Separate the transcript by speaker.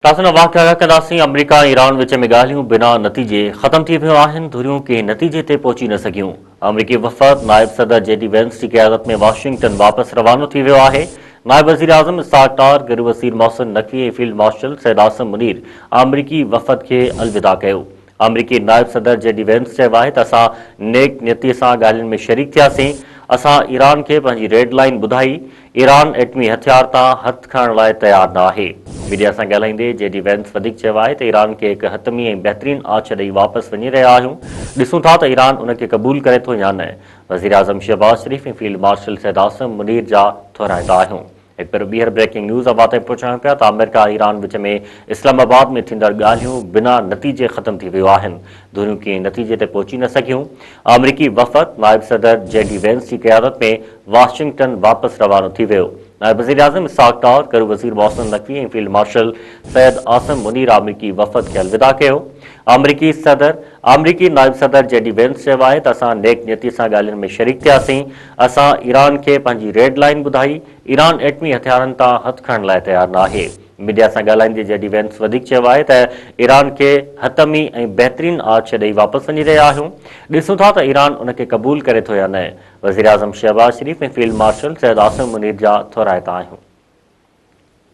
Speaker 1: वाक़िया कंदासीं। अमेरिका ऐं ईरान विच में ॻाल्हियूं बिना नतीजे ख़त्म थी वियूं आहिनि। धुरियूं कंहिं नतीजे ते पहुची न सघियूं। अमरीकी वफ़द नायब सदर जेडी वेंस जी क़यादत में वाशिंगटन वापसि रवानो थी वियो आहे। नायब वज़ीर आज़म इसहाक़ डार, गैर वज़ीर मोहसिन नक़वी ऐं फील्ड मार्शल सैयद आसिम मुनीर अमरीकी वफ़द खे अलविदा कयो। अमरीकी नायब सदर जेडी वेंस चयो आहे त असां नेक नियतीअ सां ॻाल्हियुनि में शरीक थियासीं। असां ईरान खे पंहिंजी रेड लाइन ॿुधाई। ईरान एटमी हथियार तां हथ खणण लाइ तयारु न आहे। मीडिया सां ॻाल्हाईंदे जेडी वेंस वधीक चयो आहे त ईरान खे हिकु हतमी ऐं बहितरीन आछ ॾेई वापसि वञी रहिया आहियूं। ॾिसूं था त ईरान उन खे क़बूल करे थो या न। वज़ीर आज़म शहबाज शरीफ़ ऐं फील्ड मार्शल सैयद आसिम मुनीर जा थोराईंदा आहियूं। हिकु भेरो ॿीहर ब्रेकिंग न्यूज़ अवां ताईं पहुचायूं पिया त अमेरिका ईरान विच में इस्लामाबाद में थींदड़ ॻाल्हियूं बिना नतीजे ख़त्म थी वियूं आहिनि। धुरियूं कंहिं नतीजे ते पहुची न सघियूं। अमरीकी वफ़द नायब सदर जेडी वेंस जी क़यादत में वाशिंगटन वापसि रवानो थी वियो। नायब वज़ीर आज़म इसहाक़ डार, गैर वज़ीर मोहसिन नक़वी ऐं फील्ड मार्शल सैयद आसिम मुनीर अमरीकी वफ़द खे अलविदा कयो। अमरीकी नायब सदर जेडी वेंस चयो आहे त असां नेक नियतीअ सां ॻाल्हियुनि में शरीक थियासीं। असां ईरान खे पंहिंजी रेड लाइन ॿुधाई। ईरान एटमी हथियारनि तां हथ खणण लाइ तयारु न आहे। मीडिया सां ॻाल्हाईंदे जेडी वेंस वधीक चयो आहे त ईरान खे हतमी ऐं बहितरीन आछ ॾेई वापसि वञी रहिया आहियूं। ॾिसूं था त ईरान उन खे क़बूल करे थो या न। वज़ीर आज़म शहबाज शरीफ़ ऐं फील्ड मार्शल सैयद आसिम मुनीर जा थोराइता आहियूं।